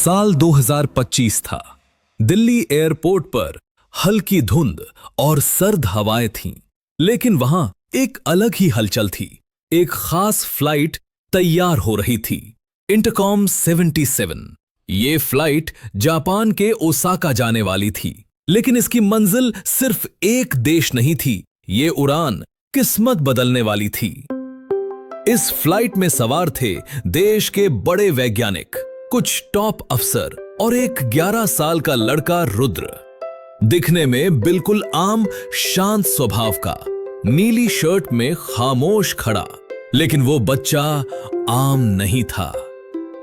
साल 2025 था। दिल्ली एयरपोर्ट पर हल्की धुंध और सर्द हवाएं थीं, लेकिन वहां एक अलग ही हलचल थी। एक खास फ्लाइट तैयार हो रही थी, इंटरकॉम 77। ये फ्लाइट जापान के ओसाका जाने वाली थी, लेकिन इसकी मंजिल सिर्फ एक देश नहीं थी, ये उड़ान किस्मत बदलने वाली थी। इस फ्लाइट में सवार थे देश के बड़े वैज्ञानिक, कुछ टॉप अफसर और एक 11 साल का लड़का रुद्र। दिखने में बिल्कुल आम शांत स्वभाव का, नीली शर्ट में खामोश खड़ा, लेकिन वो बच्चा आम नहीं था।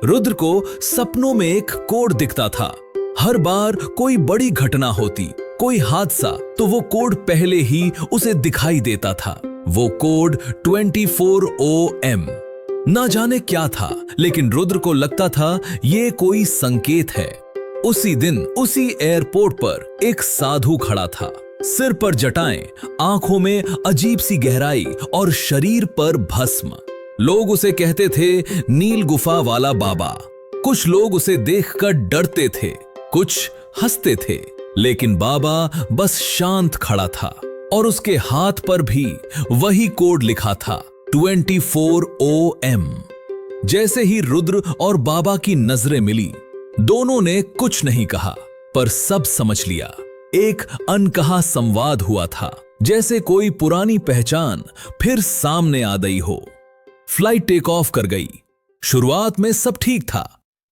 रुद्र को सपनों में एक कोड दिखता था। हर बार कोई बड़ी घटना होती, कोई हादसा, तो वो कोड पहले ही उसे दिखाई देता था। वो कोड 24OM। ना जाने क्या था, लेकिन रुद्र को लगता था ये कोई संकेत है। उसी दिन उसी एयरपोर्ट पर एक साधु खड़ा था, सिर पर जटाएं, आंखों में अजीब सी गहराई और शरीर पर भस्म। लोग उसे कहते थे नील गुफा वाला बाबा। कुछ लोग उसे देखकर डरते थे, कुछ हंसते थे, लेकिन बाबा बस शांत खड़ा था और उसके हाथ पर भी वही कोड लिखा था, 24OM। जैसे ही रुद्र और बाबा की नजरें मिली, दोनों ने कुछ नहीं कहा, पर सब समझ लिया। एक अनकहा संवाद हुआ था, जैसे कोई पुरानी पहचान फिर सामने आ गई हो। फ्लाइट टेक ऑफ कर गई। शुरुआत में सब ठीक था,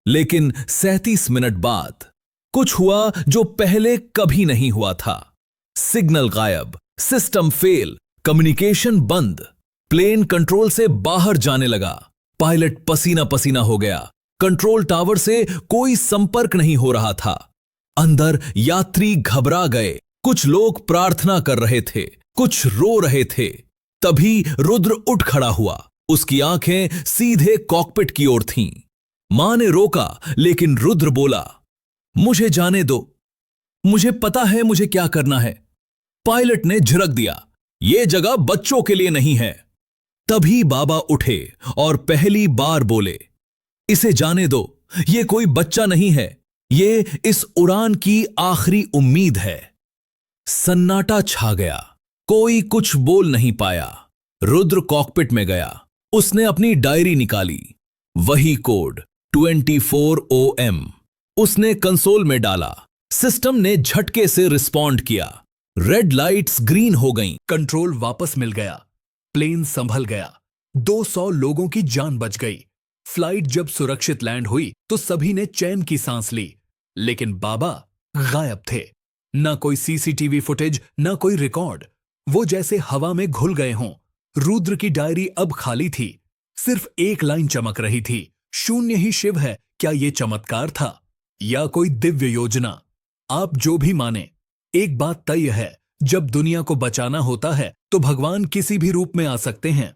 लेकिन 37 मिनट बाद कुछ हुआ जो पहले कभी नहीं हुआ था। सिग्नल गायब, सिस्टम फेल, कम्युनिकेशन बंद, प्लेन कंट्रोल से बाहर जाने लगा। पायलट पसीना पसीना हो गया। कंट्रोल टावर से कोई संपर्क नहीं हो रहा था। अंदर यात्री घबरा गए। कुछ लोग प्रार्थना कर रहे थे, कुछ रो रहे थे। तभी रुद्र उठ खड़ा हुआ। उसकी आंखें सीधे कॉकपिट की ओर थीं। मां ने रोका, लेकिन रुद्र बोला, मुझे जाने दो, मुझे पता है मुझे क्या करना है। पायलट ने झिड़क दिया, ये जगह बच्चों के लिए नहीं है। तभी बाबा उठे और पहली बार बोले, इसे जाने दो, ये कोई बच्चा नहीं है, ये इस उड़ान की आखिरी उम्मीद है। सन्नाटा छा गया, कोई कुछ बोल नहीं पाया। रुद्र कॉकपिट में गया। उसने अपनी डायरी निकाली, वही कोड 24OM उसने कंसोल में डाला। सिस्टम ने झटके से रिस्पॉन्ड किया। रेड लाइट्स ग्रीन हो गईं। कंट्रोल वापस मिल गया। प्लेन संभल गया। 200 लोगों की जान बच गई। फ्लाइट जब सुरक्षित लैंड हुई तो सभी ने चैन की सांस ली, लेकिन बाबा गायब थे। ना कोई सीसीटीवी फुटेज, ना कोई रिकॉर्ड। वो जैसे हवा में घुल गए हों। रुद्र की डायरी अब खाली थी। सिर्फ एक लाइन चमक रही थी, शून्य ही शिव है। क्या ये चमत्कार था या कोई दिव्य योजना? आप जो भी माने, एक बात तय है, जब दुनिया को बचाना होता है तो भगवान किसी भी रूप में आ सकते हैं।